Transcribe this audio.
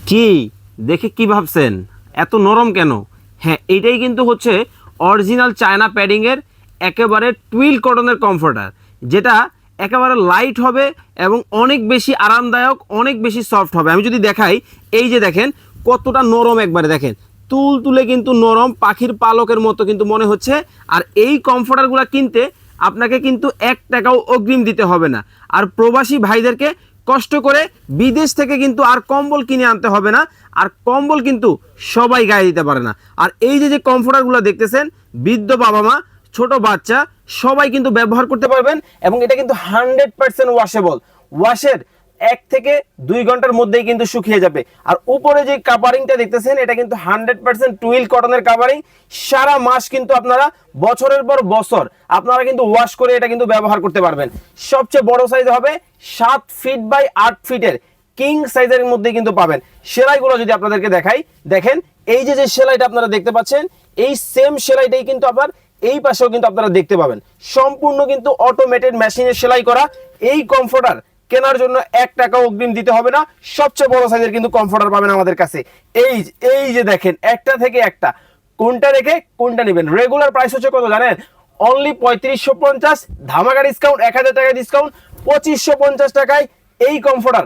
কি দেখে কি ভাবছেন এত নরম কেন? হ্যাঁ, এইটাই কিন্তু হচ্ছে অরিজিনাল চায়না প্যাডিংয়ের একেবারে টুইল কটনের কমফোর্টার, যেটা একেবারে লাইট হবে এবং অনেক বেশি আরামদায়ক, অনেক বেশি সফট হবে। আমি যদি দেখাই, এই যে দেখেন কতটা নরম, একবারে দেখেন তুল তুলে কিন্তু নরম, পাখির পালকের মতো কিন্তু মনে হচ্ছে। আর এই কমফোর্টারগুলো কিনতে আপনাকে কিন্তু 1 টাকাও অগ্রিম দিতে হবে না। আর প্রবাসী ভাইদেরকে কষ্ট করে বিদেশ থেকে কিন্তু আর কম্বল কিনে আনতে হবে না। আর কম্বল কিন্তু সবাই গায়ে দিতে পারে না। আর এই যে যে কমফোর্টারগুলো দেখতেছেন, বৃদ্ধ বাবা মা, ছোট বাচ্চা সবাই কিন্তু ব্যবহার করতে পারবেন। এবং এটা কিন্তু 100% ওয়াশেবল। ওয়াশের 1 থেকে 2 ঘন্টার মধ্যেই কিন্তু শুকিয়ে যাবে। আর উপরে যে কাভারিংটা দেখতেছেন, এটা কিন্তু 100% টুইল কটনের কাভারিং। সারা মাস কিন্তু আপনারা, বছরের পর বছর আপনারা কিন্তু ওয়াশ করে এটা কিন্তু ব্যবহার করতে পারবেন। সবচেয়ে বড় সাইজ হবে 7 ফিট বাই 8 ফিটের কিং সাইজের মধ্যে কিন্তু পাবেন। সেলাইগুলো যদি আপনাদেরকে দেখাই, দেখেন এই যে যে সেলাইটা আপনারা দেখতে পাচ্ছেন, এই সেম সেলাইটাই কিন্তু আবার এই পাশেও কিন্তু আপনারা দেখতে পাবেন। সম্পূর্ণ কিন্তু অটোমেটেড মেশিনে সেলাই করা এই কমফোর্টার কেনার জন্য 1 টাকা অগ্রিম দিতে হবে না। সবচেয়ে বড় সাইজের কিন্তু কমফোর্টার পাবেন আমাদের কাছে। এই যে দেখেন, একটা থেকে একটা, কোনটা রেখে কোনটা নেবেন। রেগুলার প্রাইস হচ্ছে কত জানেন? অনলি 3550। ধামাকা ডিসকাউন্ট, 1000 টাকা ডিসকাউন্ট, 2550 টাকায় এই কমফোর্টার